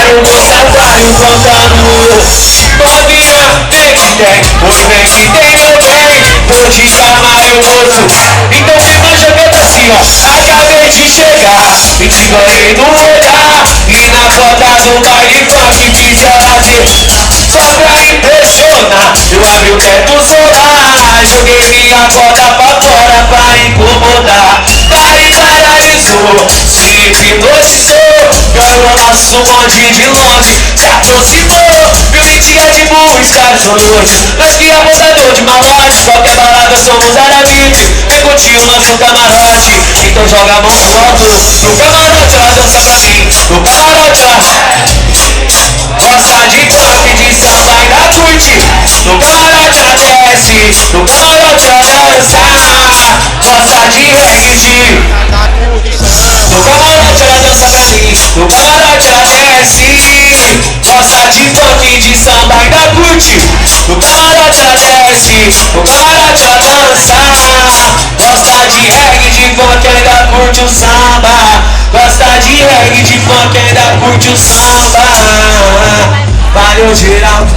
eu vou sentar e contando. Novinha, vem que tem, oi vem que tem meu bem. Vou te chamar meu moço, então me manja canta assim ó. Acabei de chegar e te ganhei no olhar, e na porta do baile funk fiz ela ver. Só pra impressionar, eu abri o teto solar, joguei minha bota pra fora pra incomodar. Daí paralisou, se hipnotizou, ganhou laço um monte de longe, se aproximou, viu mentira de busca de noite. Nós que abusador de malote, qualquer balada somos árabe. Vem curtir o nosso camarote, então joga a mão pro alto. No camarote ela dança pra mim, no camarote ela gosta de funk, de samba, ainda curte. No camarote ela desce, no camarote ela dança, gosta de reggae, de no camarote ela dança pra mim, no camarote ela desce, gosta de funk, de samba, ainda curte. No camarote ela desce, no camarote ela dança, gosta de reggae, de funk, ainda curte o samba. Gosta de reggae, de funk, ainda curte o samba. Valeu geral.